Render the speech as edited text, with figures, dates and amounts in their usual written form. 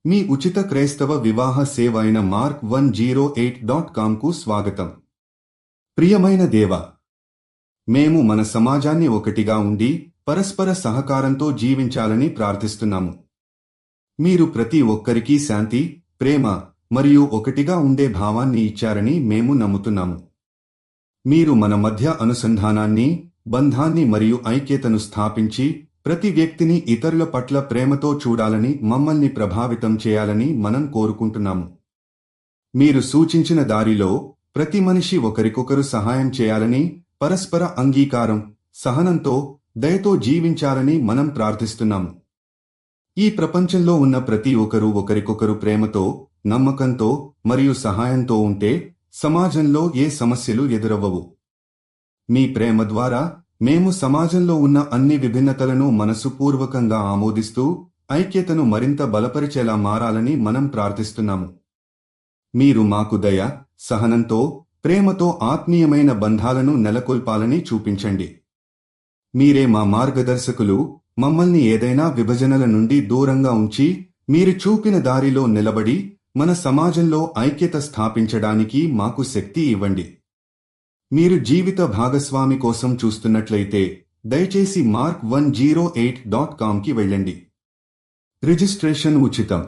మీ ఉచిత క్రైస్తవ వివాహ సేవ అయిన mark108.comకు స్వాగతం. ప్రియమైన దేవా, మేము మన సమాజాన్ని ఒకటిగా ఉండి పరస్పర సహకారంతో జీవించాలని ప్రార్థిస్తున్నాము. మీరు ప్రతి ఒక్కరికీ శాంతి, ప్రేమ మరియు ఒకటిగా ఉండే భావాన్ని ఇచ్చారని మేము నమ్ముతున్నాము. మీరు మన మధ్య అనుసంధానాన్ని, బంధాన్ని మరియు ఐక్యతను స్థాపించి ప్రతి వ్యక్తిని ఇతరుల పట్ల ప్రేమతో చూడాలని మమ్మల్ని ప్రభావితం చేయాలని మనం కోరుకుంటున్నాము. మీరు సూచించిన దారిలో ప్రతి మనిషి ఒకరికొకరు సహాయం చేయాలని, పరస్పర అంగీకారం, సహనంతో, దయతో జీవించాలని మనం ప్రార్థిస్తున్నాము. ఈ ప్రపంచంలో ఉన్న ప్రతి ఒక్కరూ ఒకరికొకరు ప్రేమతో, నమ్మకంతో మరియు సహాయంతో ఉంటే సమాజంలో ఏ సమస్యలు ఎదురవ్వవు. మీ ప్రేమ ద్వారా మేము సమాజంలో ఉన్న అన్ని విభిన్నతలను మనసుపూర్వకంగా ఆమోదిస్తూ ఐక్యతను మరింత బలపరిచేలా మారాలని మనం ప్రార్థిస్తున్నాము. మీరు మాకు దయ, సహనంతో, ప్రేమతో ఆత్మీయమైన బంధాలను నెలకొల్పాలని చూపించండి. మీరే మా మార్గదర్శకులు. మమ్మల్ని ఏదైనా విభజనల నుండి దూరంగా ఉంచి మీరు చూపిన దారిలో నిలబడి మన సమాజంలో ఐక్యత స్థాపించడానికి మాకు శక్తి ఇవ్వండి. మీరు జీవిత భాగస్వామి కోసం చూస్తున్నట్లయితే దయచేసి mark108.comకి వెళ్ళండి. రిజిస్ట్రేషన్ ఉచితం.